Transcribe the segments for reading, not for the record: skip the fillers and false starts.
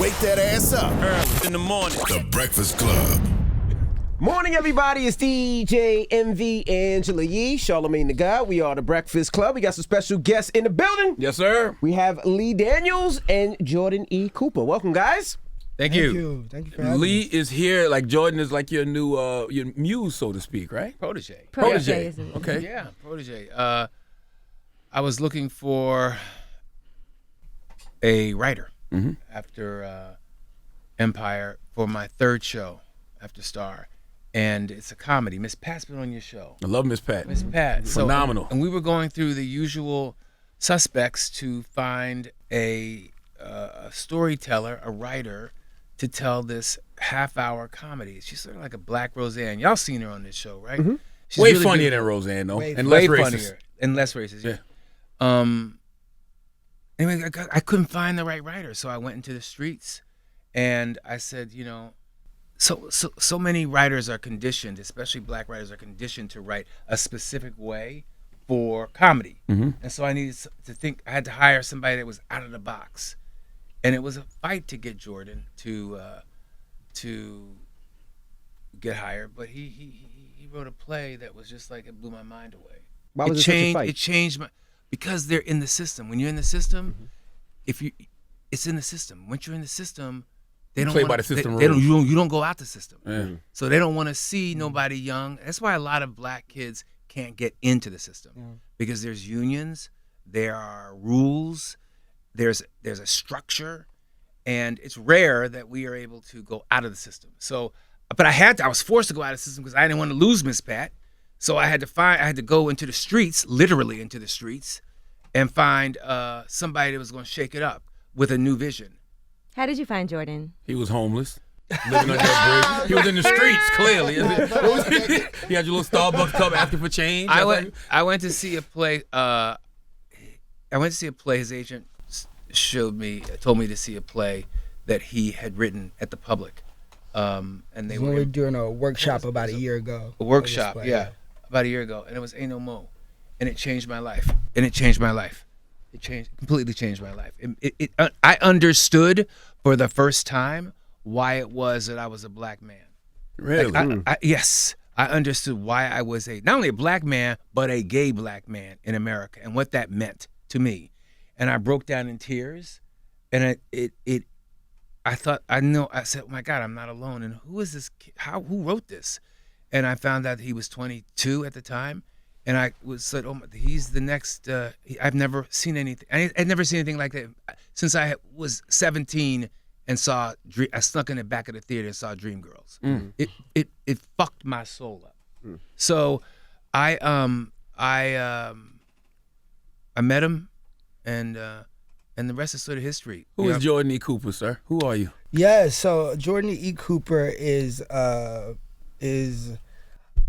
Wake that ass up. Early in the morning. The Breakfast Club. Morning, everybody. It's DJ MV Angela Yee, Charlamagne the God. We are the Breakfast Club. We got some special guests in the building. Yes, sir. We have Lee Daniels and Jordan E. Cooper. Welcome, guys. Thank you. Thank you for having Lee us. is here. Like Jordan is like your new your muse, so to speak, right? Protege. Protege. isn't it? Okay. Yeah, protege. I was looking for a writer after Empire for my third show after Star. And it's a comedy. Miss Pat's been on your show. I love Miss Pat. Miss Pat. Phenomenal. And we were going through the usual suspects to find a storyteller, a writer, to tell this half-hour comedy. She's sort of like a Black Roseanne. Y'all seen her on this show, right? She's Way really funnier good. than Roseanne, though. Way And less Way racist. funnier. And less racist, yeah. Anyway, I couldn't find the right writer, so I went into the streets, and I said, you know, so many writers are conditioned, especially Black writers are conditioned to write a specific way for comedy. And so I needed to think, I had to hire somebody that was out of the box. And it was a fight to get Jordan to get hired, but he wrote a play that was just like, it blew my mind away. Why was it such a fight? It changed because they're in the system. When you're in the system, it's in the system. Once you're in the system, they don't Play wanna, by the system they rules. you don't go out the system. Yeah. So they don't want to see nobody young. That's why a lot of Black kids can't get into the system because there's unions, there are rules, there's a structure, and it's rare that we are able to go out of the system. So, but I was forced to go out of the system because I didn't want to lose Miss Pat. So I had to go into the streets, literally into the streets, and find somebody that was going to shake it up with a new vision. How did you find Jordan? He was homeless. Living under a bridge. He was in the streets, clearly. He had your little Starbucks cup asking for change. I went to see a play. His agent told me to see a play that he had written at the Public. And they We were were doing a workshop about a year ago. a workshop, yeah, about a year ago, and it was Ain't No Mo, and it changed my life. It completely changed my life. I understood for the first time why it was that I was a Black man. Really? Yes, I understood why I was not only a Black man, but a gay Black man in America, and what that meant to me. And I broke down in tears, and I thought, I said, oh my God, I'm not alone. And who is this kid? Who wrote this? And I found out he was 22 at the time. And I said, oh, he's the next, I've never seen anything. I'd never seen anything like that since I was 17 and I snuck in the back of the theater and saw Dreamgirls. It fucked my soul up. So I met him, and the rest is sort of history. Who is Jordan E. Cooper, sir? Who are you? Yeah, so Jordan E. Cooper is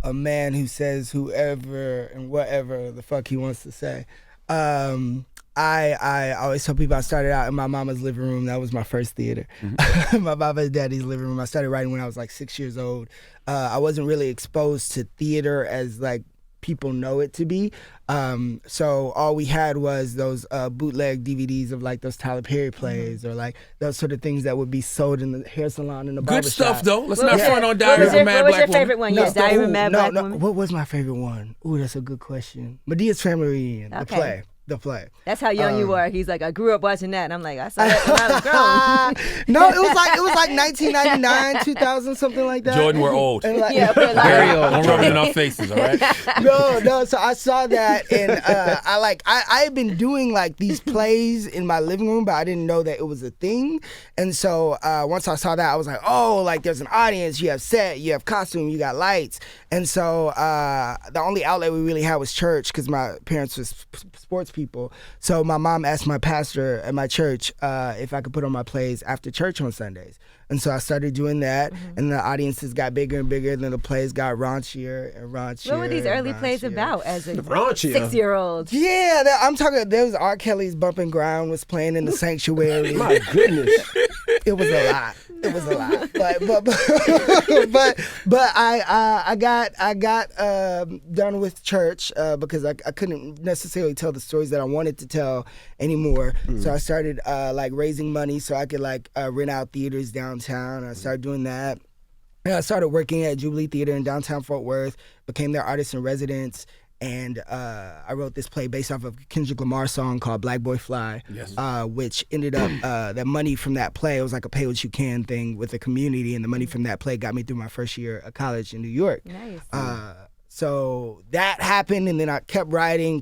a man who says whoever and whatever the fuck he wants to say. I always tell people I started out in my mama's living room. That was my first theater. My mama and daddy's living room. I started writing when I was like 6 years old. I wasn't really exposed to theater as like people know it to be. So all we had was those bootleg DVDs of like those Tyler Perry plays or like those sort of things that would be sold in the hair salon and the barbershop. Good stuff, though. Let's What not was front your- on Diary of a Mad What was Black your favorite Woman. one? Yes, Diary of a Mad Black no. Woman. What was my favorite one? Ooh, that's a good question. Medea's Family Reunion, Okay. the play. That's how young you were. He's like, I grew up watching that. And I'm like, I saw that when I was grown. No, it was like 1999, 2000, something like that. Jordan, we're old. And like, Yeah, but like, Very old. Don't rub it in our faces, all right? No. So I saw that, and I had been doing like these plays in my living room, but I didn't know that it was a thing. And so once I saw that, I was like, oh, like there's an audience. You have set, you have costume, you got lights. And so the only outlet we really had was church because my parents was sports people. So my mom asked my pastor at my church if I could put on my plays after church on Sundays. And so I started doing that, and the audiences got bigger and bigger, then the plays got raunchier and raunchier. what were these early and plays raunchier. about as a Raunchier. 6-year-old? Yeah, I'm talking, there was R. Kelly's Bumpin' Ground was playing in the sanctuary. My goodness. It was a lot. It was a lot. But I got done with church because I couldn't necessarily tell the stories that I wanted to tell anymore. So I started like raising money so I could like rent out theaters downtown. I started doing that. And I started working at Jubilee Theater in downtown Fort Worth, became their artist in residence. And I wrote this play based off of a Kendrick Lamar song called Black Boy Fly, which ended up, the money from that play, it was like a pay what you can thing with the community, and the money from that play got me through my first year of college in New York. Nice. So that happened, and then I kept writing,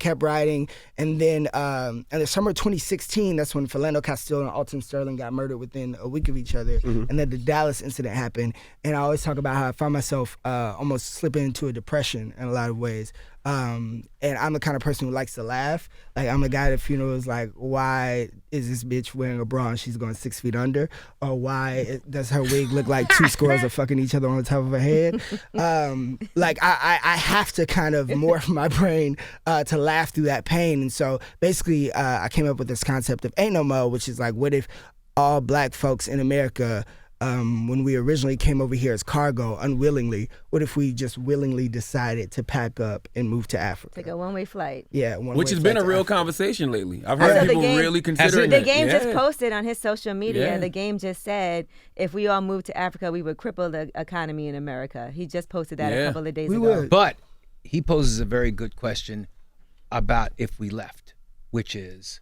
and then in the summer of 2016, that's when Philando Castile and Alton Sterling got murdered within a week of each other, and then the Dallas incident happened, and I always talk about how I found myself almost slipping into a depression in a lot of ways. And I'm the kind of person who likes to laugh. Like, I'm the guy at funerals like, why is this bitch wearing a bra and she's going 6 feet under? Or why does her wig look like two squirrels are fucking each other on the top of her head? Like, I have to kind of morph my brain to laugh through that pain. And so basically, I came up with this concept of Ain't No Mo, which is like, what if all black folks in America, when we originally came over here as cargo unwillingly, what if we just willingly decided to pack up and move to Africa? Take a one-way flight. Yeah, which has been a real conversation lately. I've heard people really considering The it. Game just posted on his social media. Yeah. The Game just said, if we all moved to Africa, we would cripple the economy in America. He just posted that a couple of days ago. Would. But he poses a very good question about if we left, which is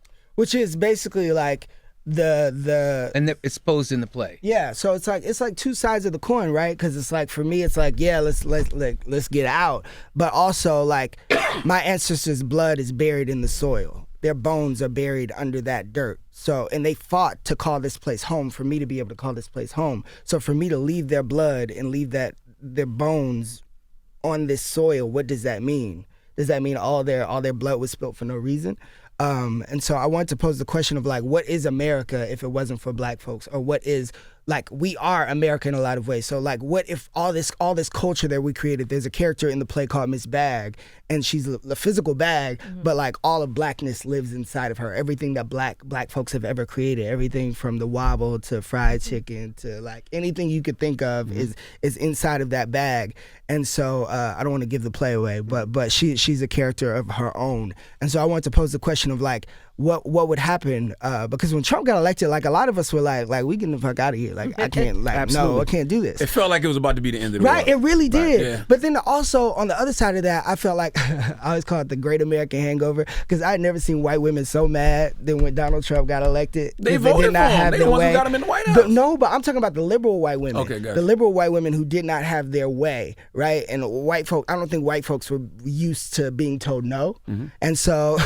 basically like and it's posed in the play. Yeah, so it's like two sides of the coin, right? Because it's like, for me, it's like, yeah, let's get out, but also like my ancestors' blood is buried in the soil. Their bones are buried under that dirt. So, and they fought to call this place home for me to be able to call this place home. So for me to leave their blood and leave their bones on this soil, what does that mean? Does that mean all their blood was spilt for no reason? And so I wanted to pose the question of like, what is America if it wasn't for black folks? Or what is, like, we are America in a lot of ways. So like, what if all this culture that we created, there's a character in the play called Miss Bag, and she's a physical bag, but like all of blackness lives inside of her. Everything that black folks have ever created, everything from the wobble to fried chicken to like anything you could think of is inside of that bag. And so I don't want to give the play away, but she's a character of her own. And so I wanted to pose the question of like, what would happen? Because when Trump got elected, like, a lot of us were like we getting the fuck out of here. Like, I can't, like, no, I can't do this. It felt like it was about to be the end of the Right, world. it really did. Right, yeah. But then also on the other side of that, I felt like I always call it the Great American Hangover, because I had never seen white women so mad than when Donald Trump got elected. They voted did not for him. have They their the ones way. who got him in the White House. But I'm talking about the liberal white women. Okay, gotcha. The liberal white women who did not have their way, right? And white folk, I don't think white folks were used to being told no. And so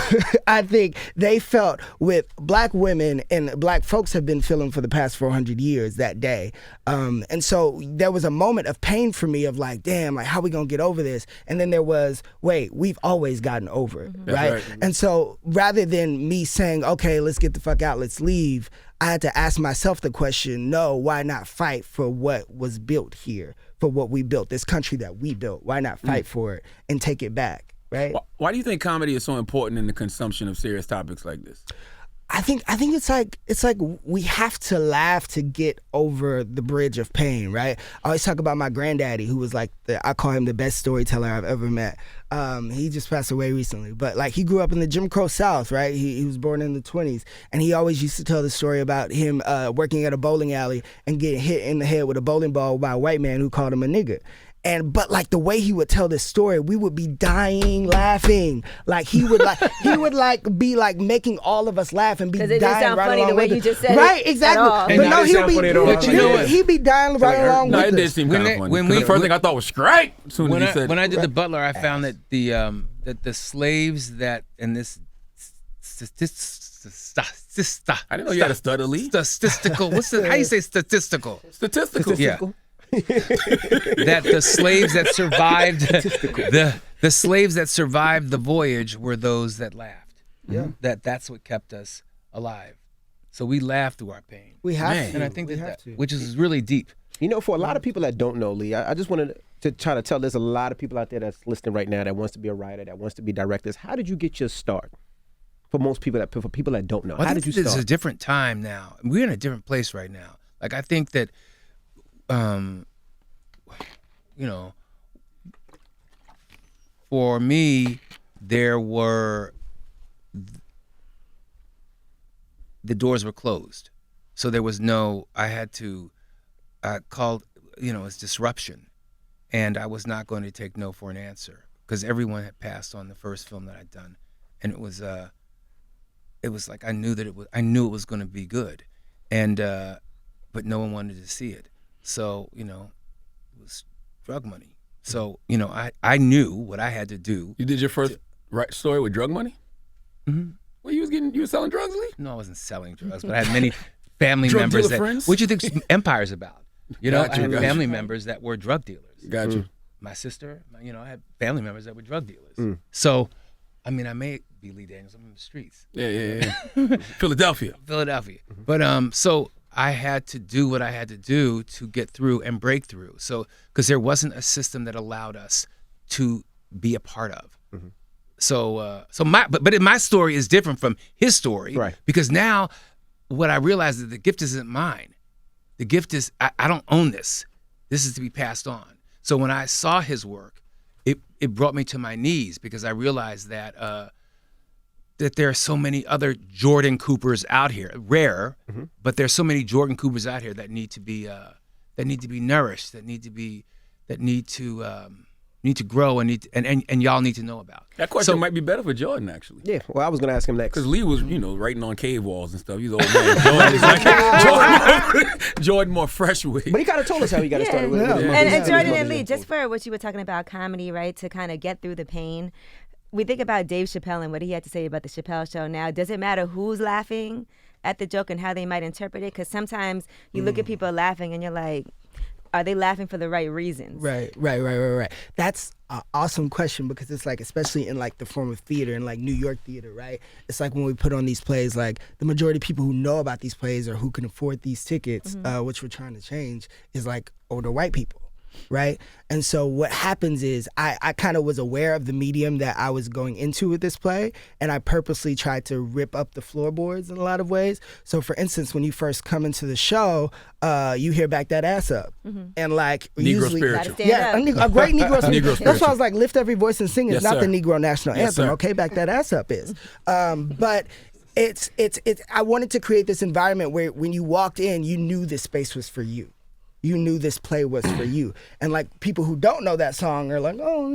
I think they felt with black women, and black folks have been feeling for the past 400 years that day. And so there was a moment of pain for me of like, damn, like, how we gonna get over this? And then there was, wait, we've always gotten over it, right? And so rather than me saying, okay, let's get the fuck out, let's leave, I had to ask myself the question, no, why not fight for what was built here, for what we built, this country that we built? Why not fight for it and take it back, right? Why do you think comedy is so important in the consumption of serious topics like this? I think it's like we have to laugh to get over the bridge of pain, right? I always talk about my granddaddy, who was like I call him the best storyteller I've ever met. He just passed away recently, but like, he grew up in the Jim Crow South, right? He was born in the 1920s, and he always used to tell the story about him working at a bowling alley and getting hit in the head with a bowling ball by a white man who called him a nigger. But like, the way he would tell this story, we would be dying laughing. Like, he would be like making all of us laugh and be dying it didn't sound right funny along the way with you it. just said right, it exactly. at all. But And no, that didn't sound funny at all. he'd be dying right along No, with it did us. seem kind of funny. when The first thing I thought was great. As soon as he said when I did The Butler, I found that the slaves that in this I didn't know you had a stutter, Lee. statistical. How you say statistical? Statistical. Yeah. That the slaves that survived the slaves that survived the voyage were those that laughed. Yeah. That's what kept us alive. So we laughed through our pain. We have Man. to. And I think We that have to. which is really deep. You know, for a lot of people that don't know, Lee, I just wanted to try to tell there's a lot of people out there that's listening right now that wants to be a writer, that wants to be directors. How did you get your start? For most people, for people that don't know, Well, how I did you think start? it's a different time now. We're in a different place right now. Like I think that, you know, for me, the doors were closed. So there was I called, it's disruption. And I was not going to take no for an answer because everyone had passed on the first film that I'd done. And it was like I knew it was going to be good. And, but no one wanted to see it. So, it was drug money. So, I knew what I had to do. You did your first story with drug money? Mm-hmm. Well, you were selling drugs, Lee? No, I wasn't selling drugs, but I had many family Drug members dealer friends? what do you think Empire's about? I had Gotcha. family members that were drug dealers. Got you. My sister, I had family members that were drug dealers. So, I may be Lee Daniels. I'm in the streets. Yeah. Philadelphia. But so I had to do what I had to do to get through and break through. So, because there wasn't a system that allowed us to be a part of. Mm-hmm. But my story is different from his story, right? Because now, what I realized is the gift isn't mine. The gift is I don't own this. This is to be passed on. So when I saw his work, it brought me to my knees because I realized that there are so many other Jordan Coopers out here, rare, but there's so many Jordan Coopers out here that need to be nourished, that need to grow, and y'all need to know about. That question might be better for Jordan, actually. Yeah, well, I was going to ask him next. Because Lee was, writing on cave walls and stuff. He's an old man. Jordan more fresh with. But he kind of told us how he got started with it. And Jordan and Lee, just for what you were talking about comedy, right, to kind of get through the pain, we think about Dave Chappelle and what he had to say about the Chappelle Show. Now, does it matter who's laughing at the joke and how they might interpret it? Because sometimes you look at people laughing and you're like, are they laughing for the right reasons? Right. That's an awesome question because it's like, especially in like the form of theater and like New York theater, right? It's like when we put on these plays, like the majority of people who know about these plays or who can afford these tickets, which we're trying to change, is like older white people. Right? And so what happens is I kind of was aware of the medium that I was going into with this play, and I purposely tried to rip up the floorboards in a lot of ways. So for instance, when you first come into the show, you hear "Back That Ass Up," and like Negro usually, spiritual. a great Negro spiritual. That's why I was like, lift every voice and sing is Yes, not sir. the Negro national Yes, anthem. sir. Okay, "Back That Ass Up" is. But it's I wanted to create this environment where when you walked in, you knew this space was for you. You knew this play was for you. And like people who don't know that song are like, oh.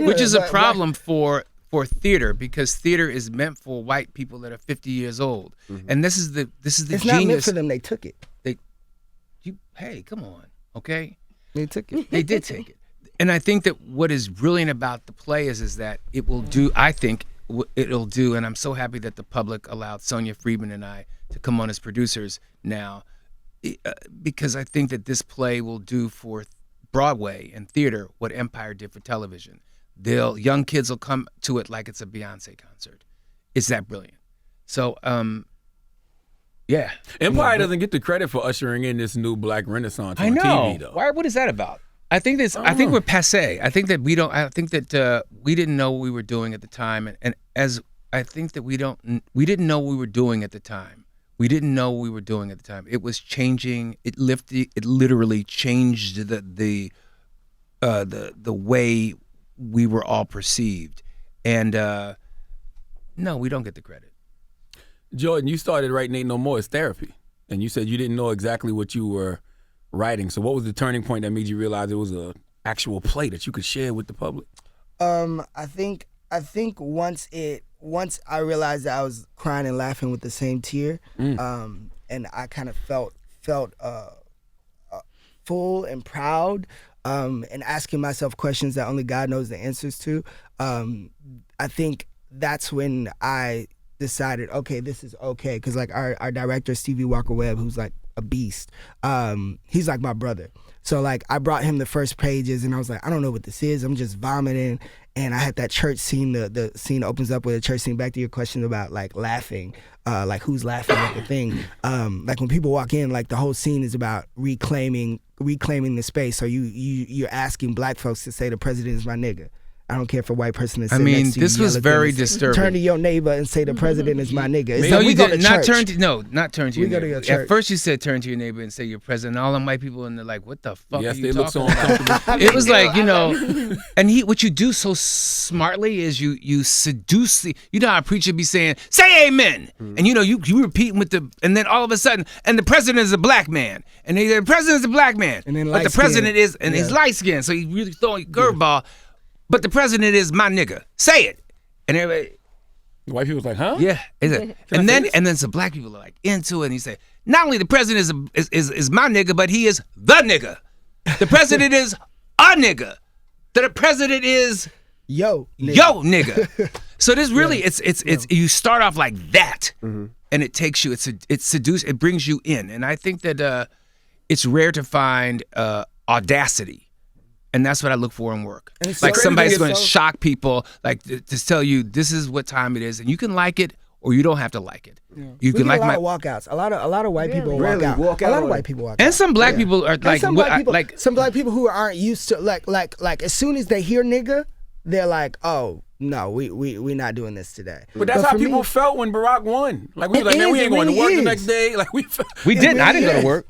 Which is a problem for theater because theater is meant for white people that are 50 years old. And this is the it's genius. not meant for them. They took it. Hey, come on, okay? They took it. They did take it. And I think that what is brilliant about the play is that it will do, I think it'll do, and I'm so happy that the public allowed Sonia Friedman and I to come on as producers now, because I think that this play will do for Broadway and theater what Empire did for television. Young kids will come to it like it's a Beyonce concert. It's that brilliant. So, yeah. Empire doesn't get the credit for ushering in this new black renaissance on TV, though. Why? What is that about? I think we're passé. I think that we don't. I think that we didn't know what we were doing at the time, and as I think that we didn't know what we were doing at the time. We didn't know what we were doing at the time. It was changing. It literally changed the way we were all perceived. And no, we don't get the credit. Jordan, you started writing Ain't No More as therapy, and you said you didn't know exactly what you were writing. So what was the turning point that made you realize it was an actual play that you could share with the public? I think once I realized that I was crying and laughing with the same tear, and I kind of felt full and proud, and asking myself questions that only God knows the answers to. I think that's when I decided, okay, this is okay, because like our director Stevie Walker Webb, who's like a beast, he's like my brother. So like I brought him the first pages and I was like, I don't know what this is. I'm just vomiting. And I had that church scene. The scene opens up with a church scene. Back to your question about like laughing, like who's laughing at the thing. Like when people walk in, like the whole scene is about reclaiming the space. So you're asking black folks to say the president is my nigga. I don't care if a white person is I sitting mean, next to you. this was yell at very them. disturbing. Turn to your neighbor and say the president is my nigga. It's No, like, you we go did to not church. not turn to your We go to neighbor. your church. At first you said turn to your neighbor and say you're president. All them white people and they're like, what the fuck Yes, are they you look so talking about? uncomfortable. It was like, and what you do so smartly is you seduce you know how a preacher be saying, say amen. And you repeating and then all of a sudden, and the president is a black man. And the president is a black man. And then but the light-skinned. president is, and he's light skinned, so he really throwing a curveball. But the president is my nigga. Say it. And everybody, The white people's like, huh? yeah. And then some black people are like into it, and he said, not only the president is my nigga, but he is the nigga. The president is a nigga. The president is Yo, nigga. yo nigga. So this really it's you start off like that, and it takes you it brings you in, and I think that it's rare to find audacity. And that's what I look for in work. Like so- somebody's going to so- shock people, like to tell you this is what time it is, and you can like it or you don't have to like it. You We can get like a lot my of walkouts. A lot of white people Really? walk out. Walk A out lot of on white it. people walk out. and some black people are And like some what, black people, like some black people who aren't used to like as soon as they hear nigga, they're like, oh no, we not doing this today. But that's how for people me, felt when Barack won. Like we It was like, man, is, we it ain't going to really work the is. next day. Like we didn't. I really didn't go is. to work.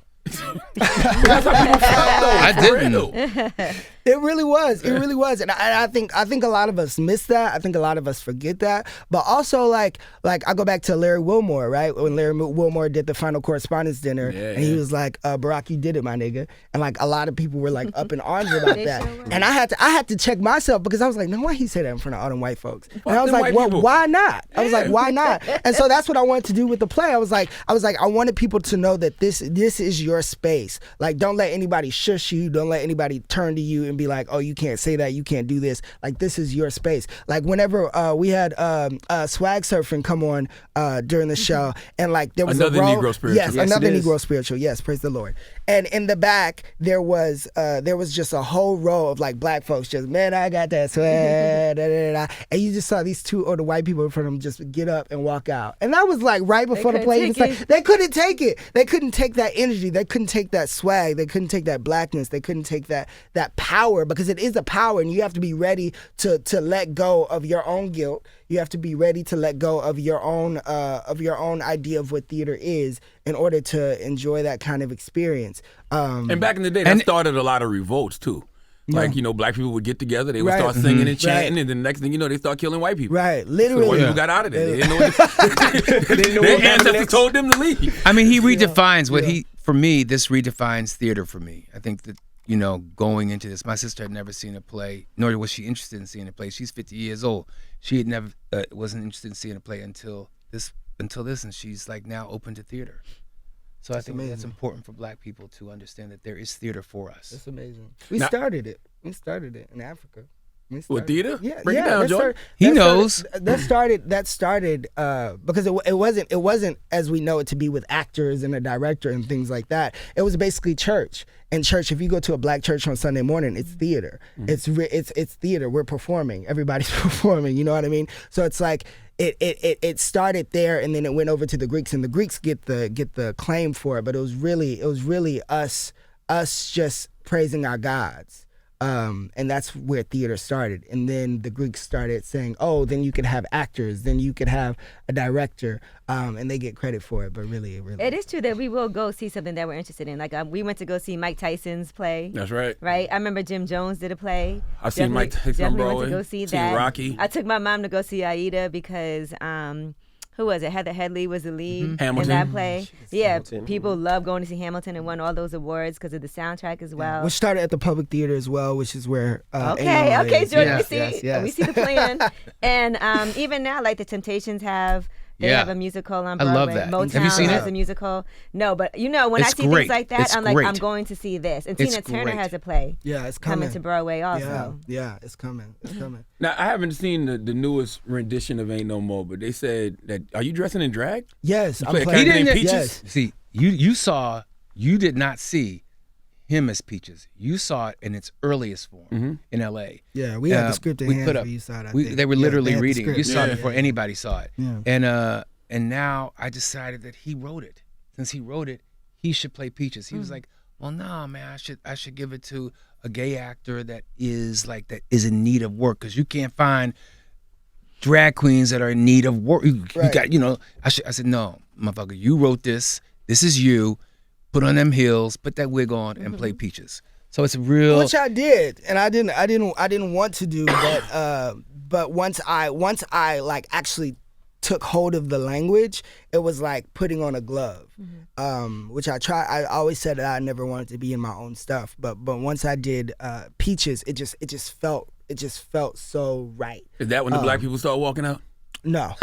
that's how people felt though. I for didn't. real. It really was. It really was. And I think a lot of us miss that. I think a lot of us forget that. But also like I go back to Larry Wilmore, right? When Larry Wilmore did the final correspondence dinner, and he was like, Barack, you did it, my nigga. And like a lot of people were like up in arms about that. sure were. And I had to check myself because I was like, no, why he say that in front of all them white folks? And I was them like, white well, people. why not? I was like, why not? And so that's what I wanted to do with the play. I was like, I wanted people to know that this is your space. Like, don't let anybody shush you. Don't let anybody turn to you and be like, oh, you can't say that. You can't do this. Like, this is your space. Like, whenever we had Swag Surfing come on during the show, and like there was Another a row, Negro spiritual. Yes, Yes, another it is. Negro spiritual. Yes, praise the Lord. And in the back there was just a whole row of like black folks just, man, I got that swag, da, da, da, da. And you just saw these two older white people in front of them just get up and walk out. And that was like right before the couldn't play. take It's like, it. they couldn't take it. They couldn't take that energy. They couldn't take that swag. They couldn't take that blackness. They couldn't take that power, because it is a power, and you have to be ready to let go of your own guilt. You have to be ready to let go of your own idea of what theater is in order to enjoy that kind of experience. And back in the day, that started a lot of revolts too. Like, black people would get together, they would Right. start singing and Right. chanting, and then the next thing you know, they start killing white people. Right, So literally. white people got out of there. They didn't know what their ancestors told them to leave. I mean, he redefines what for me, this redefines theater for me. I think that, going into this, my sister had never seen a play, nor was she interested in seeing a play. She's 50 years old. She had never, wasn't interested in seeing a play until this, and she's like now open to theater. So I think that's important for black people to understand that there is theater for us. That's amazing. We started it in Africa. With theater? Yeah, Break it down, that Jordan. He knows. That started because it wasn't as we know it to be with actors and a director and things like that. It was basically church. And church, if you go to a black church on Sunday morning, it's theater. It's theater. We're performing. Everybody's performing. You know what I mean? So it's like it started there, and then it went over to the Greeks, and the Greeks get the claim for it. But it was really us just praising our gods. And that's where theater started. And then the Greeks started saying, oh, then you could have actors, then you could have a director, and they get credit for it. But really. It is true that we will go see something that we're interested in. Like we went to go see Mike Tyson's play. That's right. Right? I remember Jim Jones did a play. I seen Mike Tyson on Broadway. Went to go see Seen that. Rocky. I took my mom to go see Aida because who was it? Heather Headley was the lead Hamilton. in that play. Yeah, Hamilton. people love going to see Hamilton and won all those awards because of the soundtrack as well. Which started at the Public Theater as well, which is where Okay, A-Mama is. Jordan, Yes, yes. we see the plan. And even now, like the Temptations have a musical on I Broadway. love that. Motown Have you seen has it? a musical. No, but when It's I see great. things like that, It's I'm like, great. I'm going to see this. And It's Tina Turner great. has a play Yeah, it's coming. to Broadway also. Yeah, it's coming. It's coming. Now, I haven't seen the newest rendition of Ain't No More, but they said that, are you dressing in drag? Yes, I'm play a playing. character named Peaches? Yes. See, you did not see him as Peaches. You saw it in its earliest form in L.A. Yeah, we had the script in hand for you saw it, I think. They were Yeah, literally they had the reading. You script. saw it Yeah, before yeah. anybody saw it. Yeah. And now I decided that he wrote it. Since he wrote it, he should play Peaches. He was like, well, nah, man, I should give it to a gay actor that is in need of work, because you can't find drag queens that are in need of work. You got, I said, no, motherfucker, you wrote this. This is you. Put on them heels, put that wig on, and play Peaches. So it's real. Which I did, and I didn't want to do, but once I like actually took hold of the language, it was like putting on a glove, which I always said that I never wanted to be in my own stuff, but once I did Peaches, it just felt so right. Is that when the black people start walking out? No.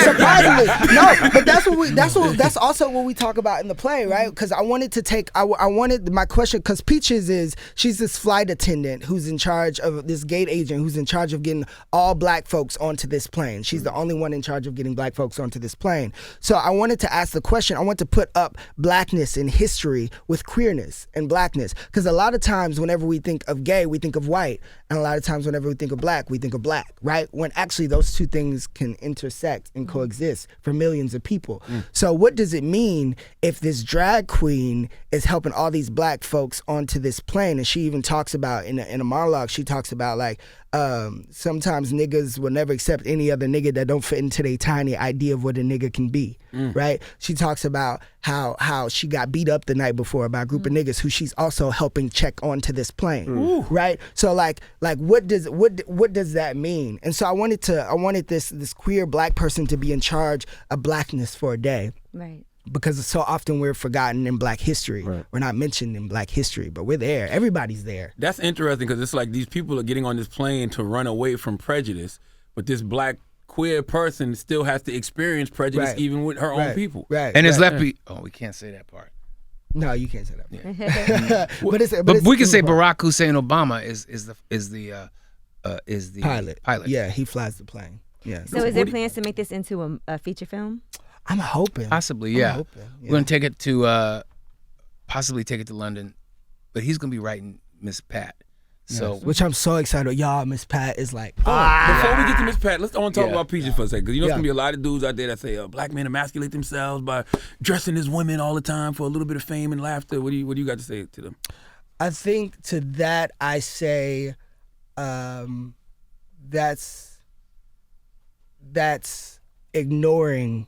Surprisingly, no. But that's also what we talk about in the play, right? Because I wanted to take. I wanted my question, because Peaches she's this flight attendant who's in charge of this gate agent who's in charge of getting all black folks onto this plane. She's the only one in charge of getting black folks onto this plane. So I wanted to ask the question. I want to put up blackness in history with queerness and blackness, because a lot of times whenever we think of gay, we think of white, and a lot of times whenever we think of black, we think of black, right? When actually those two things can intersect and coexist for millions of people. So what does it mean if this drag queen is helping all these black folks onto this plane? And she even talks about in a monologue, she talks about like sometimes niggas will never accept any other nigga that don't fit into their tiny idea of what a nigga can be, right? She talks about how she got beat up the night before by a group of niggas who she's also helping check onto this plane, right? So like what does that mean? And so I wanted this queer black person to be in charge of blackness for a day, Right. because so often we're forgotten in black history. Right. We're not mentioned in black history, but we're there. Everybody's there. That's interesting, because it's like these people are getting on this plane to run away from prejudice, but this black queer person still has to experience prejudice even with her own people. Right. And it's left. We can't say that part. No, you can't say that. But we can say Barack Hussein Obama is the pilot. Pilot. Yeah, he flies the plane. Yeah. So is there plans to make this into a feature film? I'm hoping. Possibly, yeah. We're gonna take it to possibly take it to London, but he's gonna be writing Miss Pat. So which I'm so excited. Y'all, Miss Pat is like. Before we get to Miss Pat, let's talk about Peaches for a second, because there's gonna be a lot of dudes out there that say black men emasculate themselves by dressing as women all the time for a little bit of fame and laughter. What do you got to say to them? I think to that I say, that's ignoring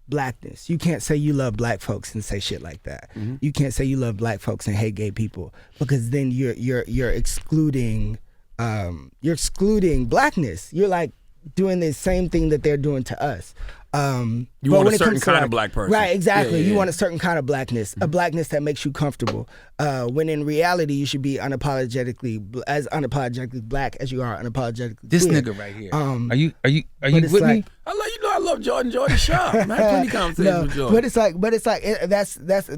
blackness. You can't say you love black folks and say shit like that. You can't say you love black folks and hate gay people, because then you're excluding blackness. You're like doing the same thing that they're doing to us. You want a certain kind of black person. Right, exactly. Yeah. You want a certain kind of blackness, a blackness that makes you comfortable. When in reality, you should be as unapologetically black as you are unapologetically this queer. nigga right here. Are you with me? I love Jordan Sharp. I had plenty of conversations with Jordan. But it's like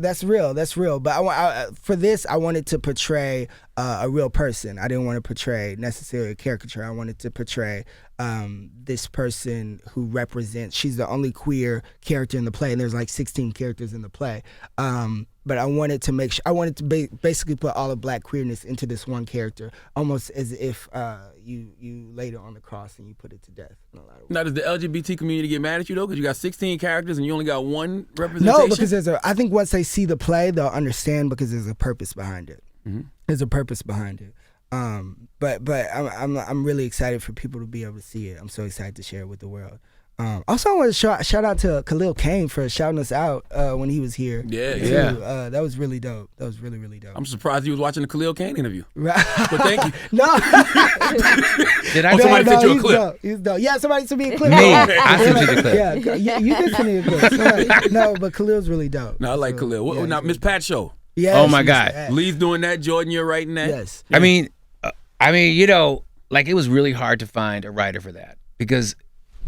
that's real. That's real. But for this, I wanted to portray a real person. I didn't want to portray necessarily a caricature. I wanted to portray this person who represents. She's the only queer character in the play, and there's like 16 characters in the play. But I wanted to basically put all of black queerness into this one character, almost as if you laid it on the cross and you put it to death in a lot of ways. Now, does the LGBT community get mad at you though, because you got 16 characters and you only got one representation? No, because I think once they see the play, they'll understand, because there's a purpose behind it. There's a purpose behind it. But I'm really excited for people to be able to see it. I'm so excited to share it with the world. Also, I want to shout out to Khalil Kane for shouting us out when he was here. Yeah. That was really dope. That was really, really dope. I'm surprised you was watching the Khalil Kane interview. Right. But thank you. No. Did I? Somebody sent you a clip. Dope. He's dope. Yeah, somebody sent me a clip. Me. I sent you the clip. Yeah, you did send me a clip. No, but Khalil's really dope. No, I like Khalil. Yeah, Now, Miss Pat show. Yeah. Oh my God. Lee's doing that. Jordan, you're writing that. Yes. I mean, like it was really hard to find a writer for that, because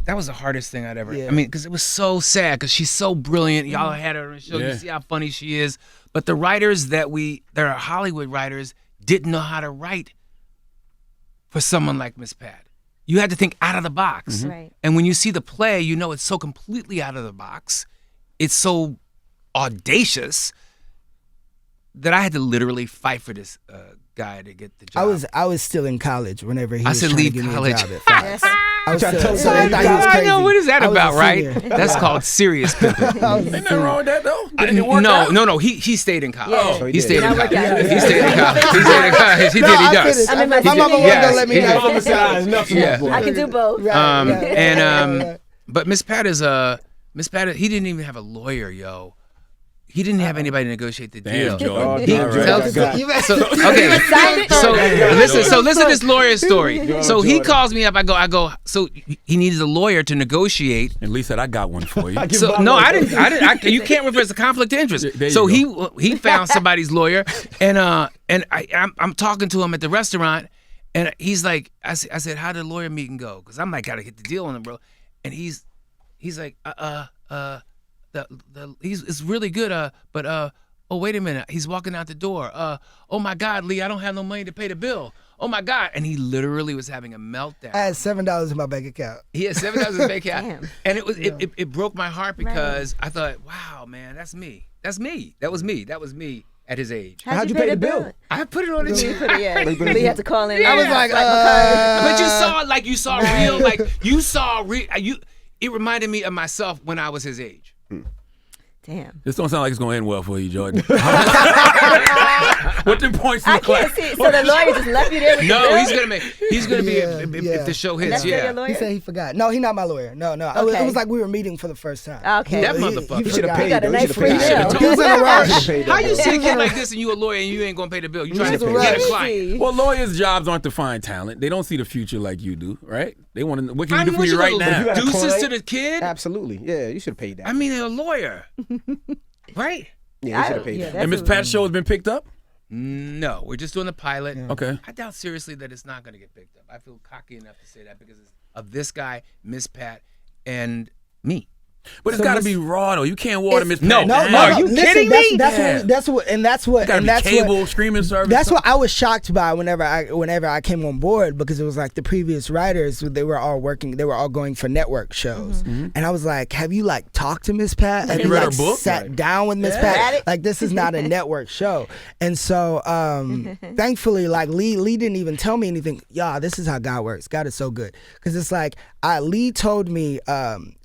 that was the hardest thing I'd ever. Yeah. I mean, because it was so sad, because she's so brilliant. Y'all had her on the show. Yeah. You see how funny she is. But the writers that are Hollywood writers didn't know how to write for someone like Miss Pat. You had to think out of the box. Right. And when you see the play, you know it's so completely out of the box. It's so audacious that I had to literally fight for this guy to get the job. I was still in college whenever he I was said trying leave to give college. me a job at Fox. I was Try to tell so us they thought he was I crazy. know, what is that I was a about, right? senior. That's called serious pimping. Ain't nothing wrong with that though. Did it work out? No. He stayed in college. Yeah. So He stayed in Not college. work out. He stayed in college. He stayed in college. He No, did. He I does. finished. I'm in my My mama senior wasn't gonna year. let me. Yes, he did. Homicide, nothing. Yeah. I can do both. But Miss Pat is Miss Pat. He didn't even have a lawyer, yo. He didn't have anybody to negotiate the deal. Damn, Jordan. He All right. tells- So, okay. So listen to this lawyer's story. So he Jordan. calls me up. I go. So he needed a lawyer to negotiate. And Lee said, I got one for you. So no, I didn't. You can't refer to conflict of interest. There you So go. he found somebody's lawyer, and I'm talking to him at the restaurant, and he's like, I said, how did the lawyer meeting go? Because I'm like, gotta get the deal on him, bro. And he's like, it's really good, but oh, wait a minute, he's walking out the door. Oh my God, Lee, I don't have no money to pay the bill. Oh my God, and he literally was having a meltdown. I had $7 in my bank account. He had $7 in his bank account, Damn. and it broke my heart because I thought, wow, man, that's me. That was me at his age. How'd you pay the bill? I put it on the You check. put it, yeah. But you have to call in. I was like, But you saw real, like you saw real. It reminded me of myself when I was his age. Damn. This don't sound like it's gonna end well for you, Jordan. What the points I look can't like? see. So the lawyer just left you there with the No, bill? he's gonna be Yeah, if the show And hits. that's still your Yeah, lawyer? He said he forgot. No, he's not my lawyer. No. Okay. It was like we were meeting for the first time. Okay. That He- motherfucker. He You should have forgot. paid. got a though. nice You should free have paid. bill. He was in a rush. how you see a kid like this and you a lawyer and you ain't gonna pay the bill? You trying to should've get a paid. client? Well, lawyers' jobs aren't to find talent. They don't see the future like you do, right? They want to. What can I you do mean, for what me you right gonna now? You got a Deuces client? to the kid. Absolutely. Yeah, you should have paid that. I mean, a lawyer, right? Yeah, you should have paid Yeah, that. that's And Miss a- Pat's show has been picked up. No, we're just doing the pilot. Okay. I doubt seriously that it's not going to get picked up. I feel cocky enough to say that because of this guy, Miss Pat, and me. But it's So got to Miss- be raw though. You can't water Miss Pat. No, down. no, are you kidding me? That's what, and that's what, Gotta and be that's cable what. streaming service. That's what I was shocked by whenever I came on board, because it was like the previous writers, they were all going for network shows, and I was like, have you like talked to Miss Pat? Have you read like her book? sat down with Miss Read Pat? it? Like, this is not a network show. And so thankfully, like Lee didn't even tell me anything. Y'all, this is how God works. God is so good, because it's like Lee told me.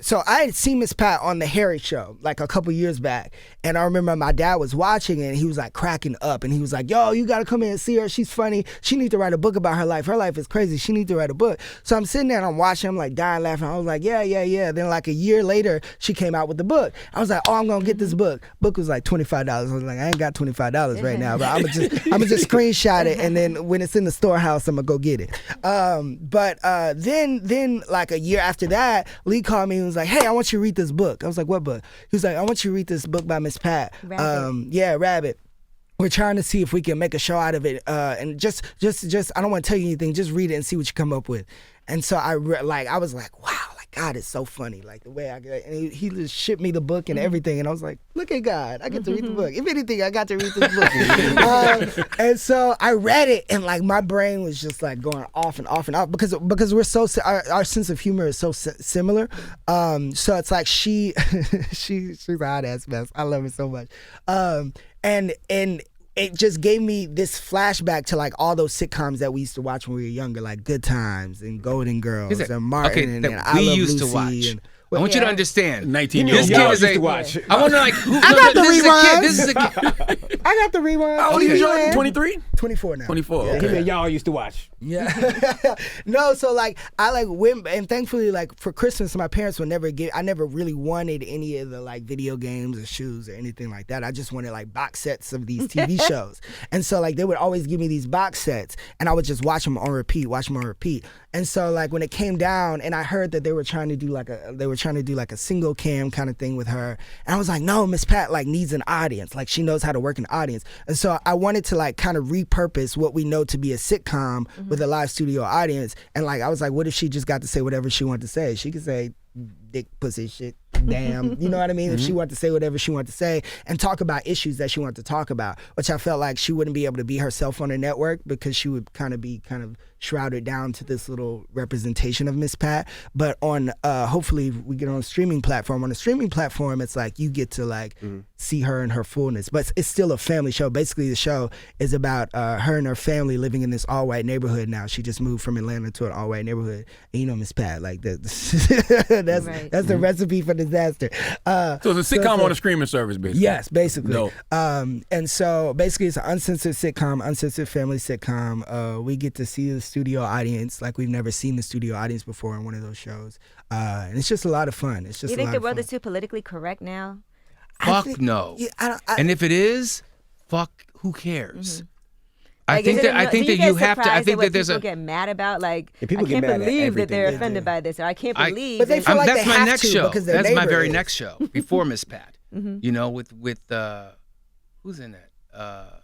So I had seen Miss Pat on the Harry Show like a couple years back, and I remember my dad was watching it, and he was like cracking up, and he was like, yo, you gotta come in and see her, she's funny, she needs to write a book about her life is crazy, she needs to write a book. So I'm sitting there and I'm watching, I'm like dying laughing. I was like, yeah. Then like a year later she came out with the book. I was like, oh, I'm gonna get this book. Book was like $25. I was like, I ain't got $25 right now, but I'm gonna just screenshot it, and then when it's in the storehouse I'm gonna go get it. But then like a year after that, Lee called me and was like, hey, I want you to read this book. I was like, what book? He was like, I want you to read this book by Miss Pat. Rabbit. Rabbit. We're trying to see if we can make a show out of it, and just I don't want to tell you anything. Just read it and see what you come up with. And so I was like, wow, like God is so funny, like the way and he just shipped me the book and everything, and I was like, look at God, I get to read the book. If anything, I got to read this book. And so I read it, and like my brain was just like going off and off and off, because we're so our sense of humor is so similar. So it's like she's a hot ass mess. I love her so much. And it just gave me this flashback to like all those sitcoms that we used to watch when we were younger, like Good Times and Golden Girls and Martin and I we Love used Lucy to watch. and, I want you to understand. 19-year-old. This kid Y'all is used a. to watch. I want to like. Who, I got the this is a reruns. kid. This is a kid. I got the rewind. How old are you, Okay. Jordan? 23? 24 now. 24. Him Okay. and y'all used to watch. Yeah. No, so like I like went, and thankfully like for Christmas my parents would never give, I never really wanted any of the like video games or shoes or anything like that. I just wanted like box sets of these TV shows. And so like they would always give me these box sets, and I would just watch them on repeat. And so like when it came down and I heard that they were trying to do like a single cam kind of thing with her, and I was like, no, Miss Pat like needs an audience. Like she knows how to work an audience. And so I wanted to like kind of repurpose what we know to be a sitcom with a live studio audience. And like I was like, what if she just got to say whatever she wanted to say? She could say dick, pussy, shit, damn. You know what I mean? If she wanted to say whatever she wanted to say and talk about issues that she wanted to talk about, which I felt like she wouldn't be able to be herself on the network because she would kind of be shrouded down to this little representation of Miss Pat. But on hopefully we get on a streaming platform. On a streaming platform, it's like you get to like see her in her fullness. But it's still a family show. Basically, the show is about her and her family living in this all-white neighborhood now. She just moved from Atlanta to an all-white neighborhood. And you know Miss Pat, like that. That's the recipe for disaster. So it's a sitcom on a streaming service, basically. Yes, basically. Dope. And so basically it's an uncensored sitcom, uncensored family sitcom. We get to see the studio audience like we've never seen the studio audience before in one of those shows. And it's just a lot of fun. It's just You think the world fun. is too politically correct now? Fuck no. Yeah, And if it is, fuck, who cares? I Like, think is it that do you get you have to. I surprised think at what that there's people a. get mad about. Like, Yeah, people I get can't mad at believe that everything they're they offended do. by this, or I can't I- believe. But they that- feel like That's they my have next to show. because their That's my neighbor very is. next show before Miss Pat. You know, with who's in that?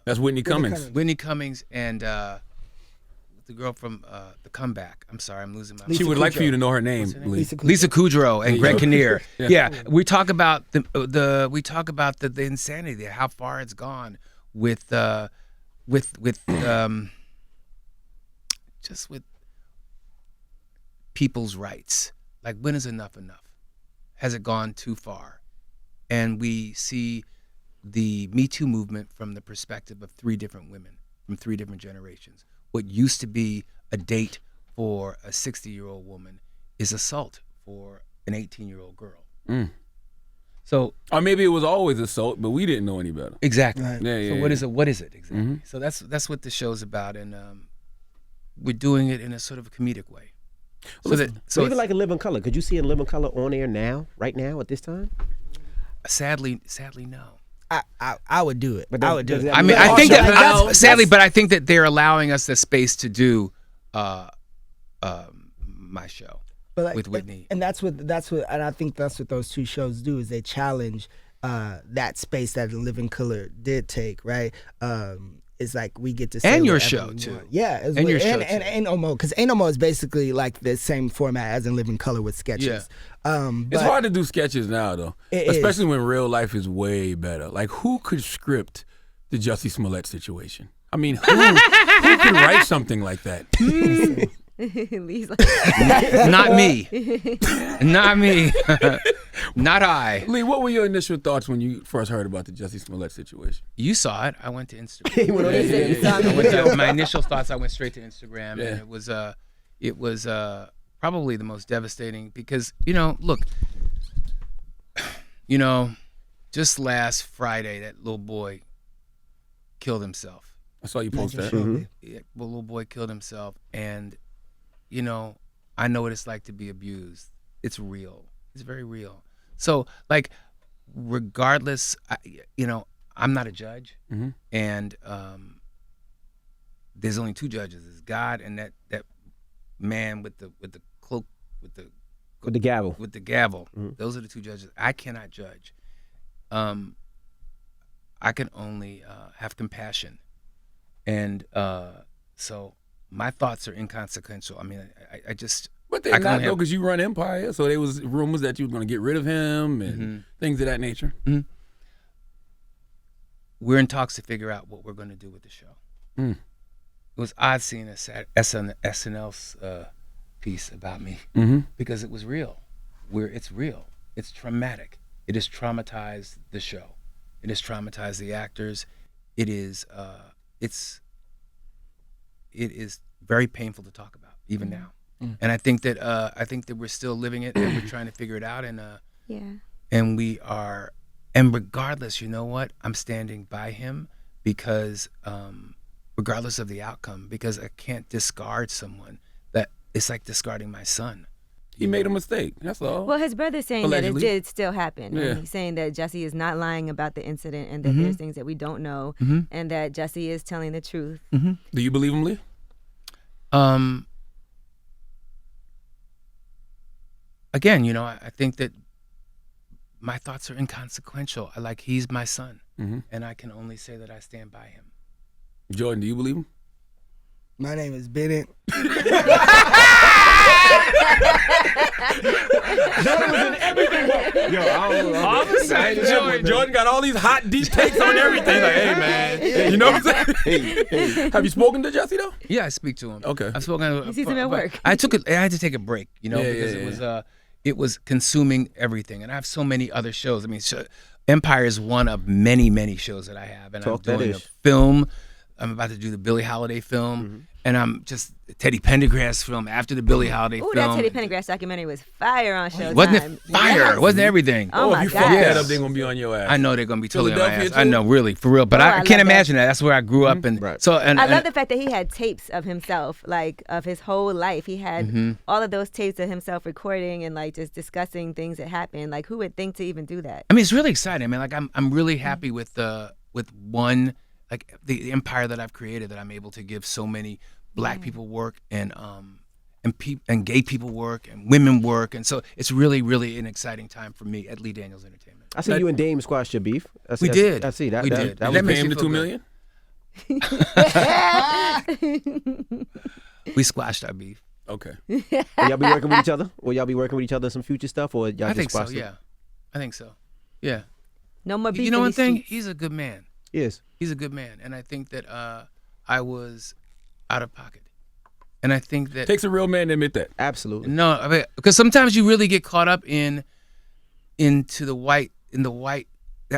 That's Whitney Cummings. Whitney Cummings and the girl from The Comeback. I'm sorry, I'm losing my. She would like for you to know her name, Lee. Lisa Kudrow and Greg go. Kinnear. Yeah. Yeah, we talk about the insanity, how far it's gone with just with people's rights. Like, when is enough enough? Has it gone too far? And we see the Me Too movement from the perspective of 3 different women from 3 different generations. What used to be a date for a 60-year-old woman is assault for an 18-year-old girl. So Or maybe it was always assault, but we didn't know any better. exactly. Right. Yeah, yeah, So yeah. what is it exactly? So that's what the show's about, and we're doing it in a sort of a comedic way. So So even it's- like a Live in Color, could you see a Live in Color on air now, right now, at this time? sadly, no. I would do it. But I does- would do does it. that I mean, mean- I think that That's- sadly, that's- but I think that they're allowing us the space to do my show But like, with Whitney. and that's what, and I think that's what those 2 shows do is they challenge that space that Live in Color did take, right? It's like we get to say And your whatever show, we too. want. Yeah, And your show, and too. Ain't No Mo, because Ain't No Mo is basically like the same format as in Live in Color with sketches. It's But hard to do sketches now, though, It is. especially when real life is way better. Like, who could script the Jussie Smollett situation? I mean, who could write something like that? Lee's like, Not me. Not me. Not I. Lee, what were your initial thoughts when you first heard about the Jussie Smollett situation? You saw it. I went to Instagram. He went on he said you saw I me. went to, my initial thoughts, I went straight to Instagram, Yeah. and it was probably the most devastating because, look, just last Friday, that little boy killed himself. I saw you post that. Yeah, well, little boy killed himself, and I know what it's like to be abused. It's real. It's very real. So, like, regardless, I'm not a judge, and there's only 2 judges: there's God and that man with the cloak with the gavel. with the gavel. Those are the 2 judges. I cannot judge. I can only have compassion. And so my thoughts are inconsequential. I mean, I just. But I they're can not, only though, have- because you run Empire, so there was rumors that you were going to get rid of him and things of that nature. We're in talks to figure out what we're going to do with the show. It was odd seeing a SNL's piece about me because it was real. It's real. It's traumatic. It has traumatized the show. It has traumatized the actors. It is very painful to talk about even now. And I think that we're still living it and we're trying to figure it out, and Yeah. and we are, and regardless, you know what, I'm standing by him because regardless of the outcome, because I can't discard someone that it's like discarding my son. He made a mistake. That's all. Well, his brother's saying Allegedly. that it did still happen. Yeah. And he's saying that Jussie is not lying about the incident and that there's things that we don't know and that Jussie is telling the truth. Do you believe him, Lee? Again, I think that my thoughts are inconsequential. He's my son, and I can only say that I stand by him. Jordan, do you believe him? My name is Bennett. Jordan was in everything. Yo, I don't know. All of a sudden, Jordan got all these hot, deep takes on everything. Like, hey, man. You know what I'm saying? Have you spoken to Jussie, though? Yeah, I speak to him. Okay. I've spoken. He sees him at work. I had to take a break, because yeah. it was consuming everything, and I have so many other shows. I mean, Empire is one of many, many shows that I have, and I'm doing a film. I'm about to do the Billie Holiday film, and I'm just Teddy Pendergrass film after the Billie Holiday Ooh, film. that Teddy Pendergrass documentary was fire on Showtime. Wasn't it fire? Yes. Wasn't everything? Oh my if you God. fuck that up, they're going to be on your ass. I know they're gonna be totally on my Philadelphia ass. I too? know, really, for real. But Oh, I I can't love imagine that. That's where I grew up, and Right. so and I love the fact that he had tapes of himself, like of his whole life. He had all of those tapes of himself recording and like just discussing things that happened. Like, who would think to even do that? I mean, it's really exciting. I mean, like I'm really happy with one, like the empire that I've created, that I'm able to give so many black people work and gay people work and women work, and so it's really, really an exciting time for me at Lee Daniels Entertainment. I see you and Dame squashed your beef. We did. I see that. We that, did. That Did was they pay him the That $2 makes million? We squashed our beef. Okay. Will y'all be working with each other? Will y'all be working with each other in some future stuff, or y'all I just think so. squashed it? Yeah, I think so. Yeah. No more beef. You know in one these thing? streets. He's a good man. Yes. He's a good man, and I think that I was out of pocket, and I think that Takes a real man to admit that. Absolutely. no, I mean, because sometimes you really get caught up into that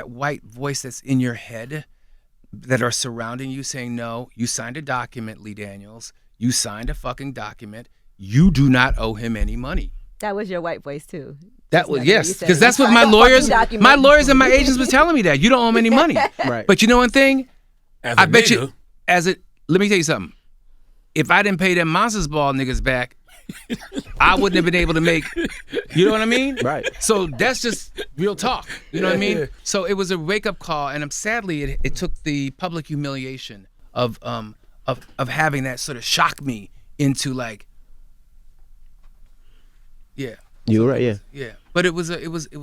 white voice that's in your head that are surrounding you, saying, no, you signed a document, Lee Daniels. You signed a fucking document. You do not owe him any money. That was your white voice too. That Just was like what you yes, said. because that's what You my signed a lawyers, fucking my document. lawyers and my agents was telling me that you don't owe him any money. Right. But you know one thing, As a I bet nigga, you, let me tell you something. If I didn't pay them Monsters Ball niggas back, I wouldn't have been able to make, you know what I mean? Right. So that's just real talk. You know what I mean? Yeah. So it was a wake up call, and sadly it took the public humiliation of having that sort of shock me into like, yeah. You were right. Yeah. Yeah, but it was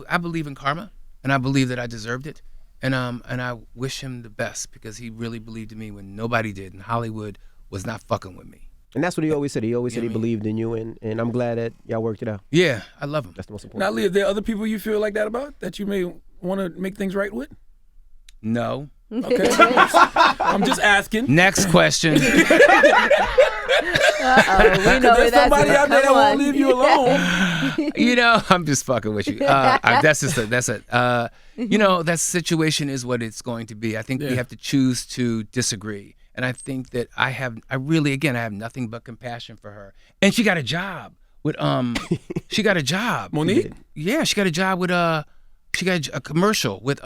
I believe in karma, and I believe that I deserved it, and I wish him the best, because he really believed in me when nobody did, and Hollywood was not fucking with me. And that's what he always said. He always said he what I mean? believed in you, and I'm glad that y'all worked it out. Yeah, I love him. That's the most now, important. Lee, is there other people you feel like that about that you may want to make things right with? No. Okay. I'm just asking. Next question. We know where There's that's somebody going. out there that Come won't on. leave you alone. You know, I'm just fucking with you. You know, that situation is what it's going to be. I think we Yeah. have to choose to disagree. And I think that I have nothing but compassion for her. And she got a job with, she got a job. Monique? Yeah, she got a job with, she got a commercial with,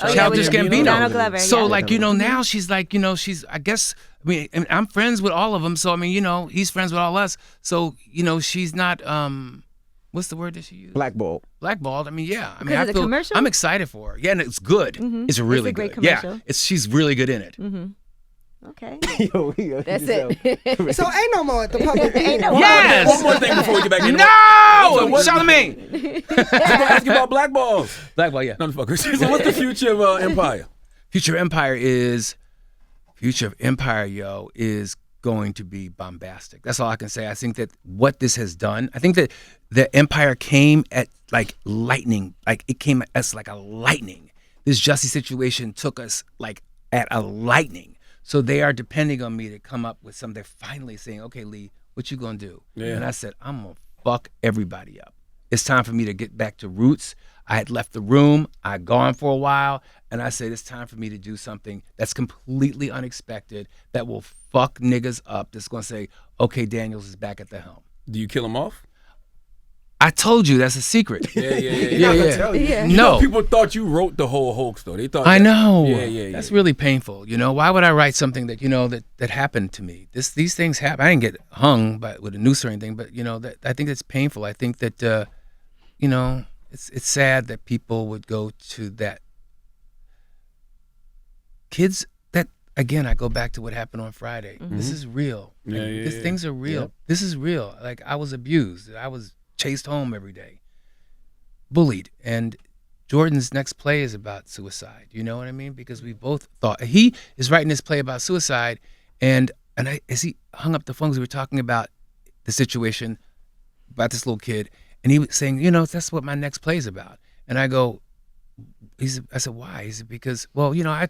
Oh, yeah, Childish with Gambino. Donald Glover, So yeah. like, you know, now she's like, you know, I guess, I mean, and I'm friends with all of them. So, I mean, you know, he's friends with all us. So, you know, she's not, what's the word that she used? Blackball. Blackballed. I mean, yeah. I mean, Because of the commercial? I'm excited for her. Yeah, and it's good. It's really It's a great good. Yeah, commercial. she's really good in it. Okay. Yo, That's it. So ain't no more at the public. Ain't no Yes! One more thing before we get back into No! what- Charlamagne! I'm gonna ask you about black balls. Blackball, yeah. No, I'm fucking. So what's the future of Empire? Future of Empire, yo, is going to be bombastic. That's all I can say. I think that what this has done, I think that the Empire came at like lightning, like it came at us like a lightning. This Jussie situation took us like at a lightning. So they are depending on me to come up with something. They're finally saying, okay, Lee, what you gonna do? Yeah. And I said, I'm gonna fuck everybody up. It's time for me to get back to roots. I had left the room. I had gone for a while. And I said, it's time for me to do something that's completely unexpected, that will fuck niggas up, that's going to say, okay, Daniels is back at the helm. Do you kill him off? I told you that's a secret. Yeah. Yeah. You know, No. people thought you wrote the whole hoax, though. They thought. I that- know. Yeah. That's really painful. You know, why would I write something that, you know, that happened to me? These things happen. I didn't get hung with a noose or anything, but, you know, that I think it's painful. I think that, you know, it's sad that people would go to that. Kids that, again, I go back to what happened on Friday. This is real. Yeah, Like, yeah, these yeah. things are real. Yep. This is real. Like, I was abused. I was chased home every day, bullied. And Jordan's next play is about suicide. You know what I mean? Because we both thought, he is writing this play about suicide, and as he hung up the phone, 'cause we were talking about the situation about this little kid, and he was saying, that's what my next play is about. And I go, I said, why? He said, because, well, I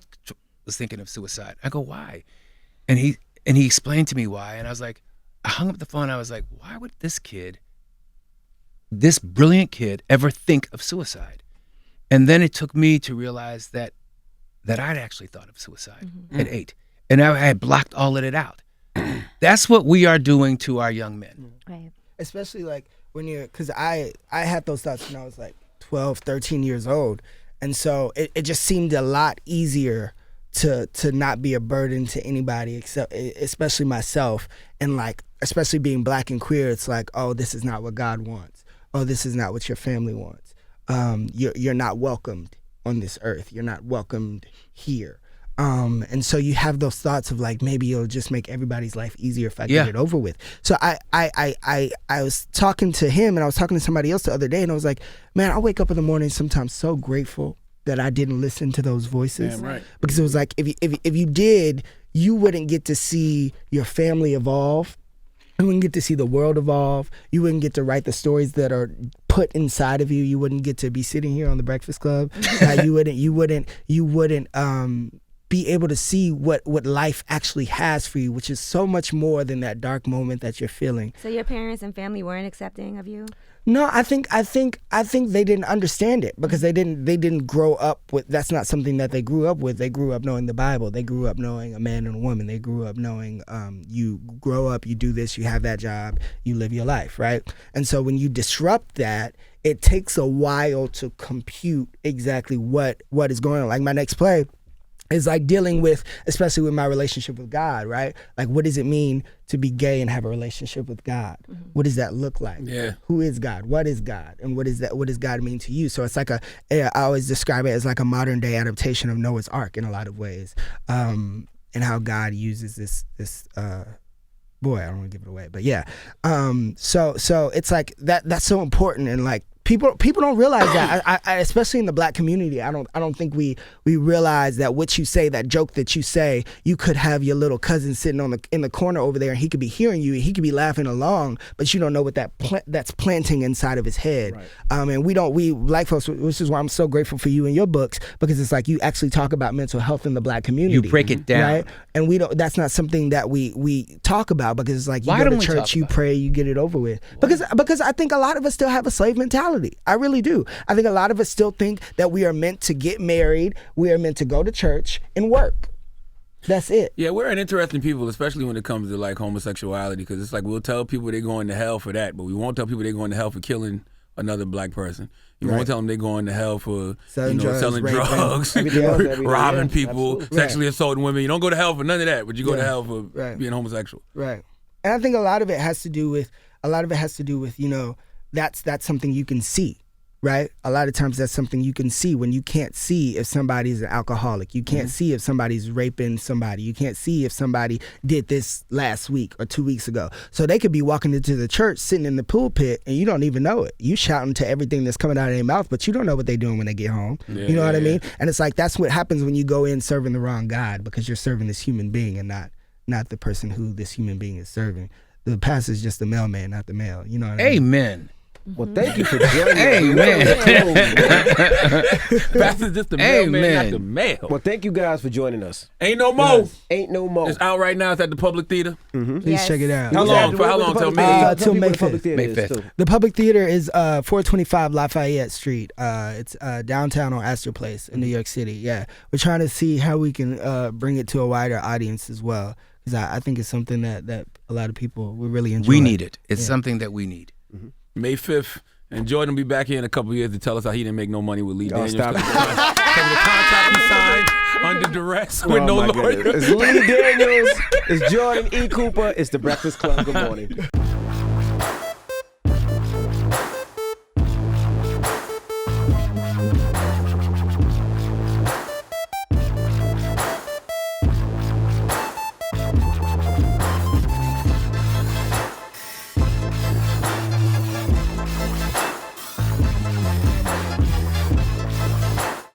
was thinking of suicide. I go, why? And he explained to me why, and I was like, I hung up the phone. I was like, why would this brilliant kid, ever think of suicide? And then it took me to realize that I'd actually thought of suicide at 8, and I had blocked all of it out. That's what we are doing to our young men. Right. Especially like when because I had those thoughts when I was like 12, 13 years old. And so it just seemed a lot easier to not be a burden to anybody, except especially myself. And like, especially being black and queer, it's like, oh, this is not what God wants. Oh, this is not what your family wants. You're not welcomed on this earth. You're not welcomed here. And so you have those thoughts of like, maybe it'll just make everybody's life easier if I get it over with. So I was talking to him, and I was talking to somebody else the other day, and I was like, man, I wake up in the morning sometimes so grateful that I didn't listen to those voices. Damn right. Because it was like, if you did, you wouldn't get to see your family evolve. You wouldn't get to see the world evolve. You wouldn't get to write the stories that are put inside of you. You wouldn't get to be sitting here on the Breakfast Club. You wouldn't be able to see what life actually has for you, which is so much more than that dark moment that you're feeling. So your parents and family weren't accepting of you? No, I think they didn't understand it because they didn't grow up with. That's not something that they grew up with. They grew up knowing the Bible. They grew up knowing a man and a woman. They grew up knowing you grow up, you do this, you have that job, you live your life, right? And so when you disrupt that, it takes a while to compute exactly what is going on. Like my next play is like dealing with, especially with my relationship with God, right? Like, what does it mean to be gay and have a relationship with God? Mm-hmm. What does that look like? Yeah. Who is God? What is God? And what does God mean to you? So it's like I always describe it as like a modern day adaptation of Noah's Ark in a lot of ways, and how God uses this boy, I don't want to give it away, but yeah. So it's like that's so important, and like people don't realize that. I especially in the black community, I don't think we realize that what you say, that joke that you say, you could have your little cousin sitting in the corner over there, and he could be hearing you, he could be laughing along, but you don't know what that's planting inside of his head. Right. And we black folks, which is why I'm so grateful for you and your books, because it's like you actually talk about mental health in the black community. You break it down, right? And we don't. That's not something that we talk about, because it's like you go to church, you pray, you get it over with. Because I think a lot of us still have a slave mentality. I really do. I think a lot of us still think that we are meant to get married, we are meant to go to church and work. That's it. Yeah, we're an interesting people, especially when it comes to like homosexuality, because it's like we'll tell people they're going to hell for that, but we won't tell people they're going to hell for killing another black person. You won't tell them they're going to hell for selling drugs, robbing people, sexually assaulting women. You don't go to hell for none of that, but you go to hell for being homosexual. Right. And I think a lot of it has to do with that's something you can see, right? A lot of times that's something you can see when you can't see if somebody's an alcoholic. You can't see if somebody's raping somebody. You can't see if somebody did this last week or 2 weeks ago. So they could be walking into the church, sitting in the pulpit, and you don't even know it. You shouting to everything that's coming out of their mouth, but you don't know what they're doing when they get home. Yeah, you know what I mean? And it's like that's what happens when you go in serving the wrong God, because you're serving this human being and not the person who this human being is serving. The pastor's just the mailman, not the mail. You know what I mean? Amen. Well, thank you for joining Amen. Pastor's just the mailman, not the mail. Well, thank you guys for joining us. Ain't no more. Ain't no more. It's out right now. It's at the Public Theater. Please check it out. How long? For how long? Tell me. Till May 5th. May 5th. The Public Theater is 425 Lafayette Street. It's downtown on Astor Place in New York City. Yeah, we're trying to see how we can bring it to a wider audience as well, because I think it's something that a lot of people will really enjoy. We need it. It's something that we need. May 5th. And Jordan will be back here in a couple of years to tell us how he didn't make no money with Lee Daniels. Stop it. Because the contract he signed under duress with no lawyer. It's Lee Daniels. It's Jordan E. Cooper. It's The Breakfast Club. Good morning.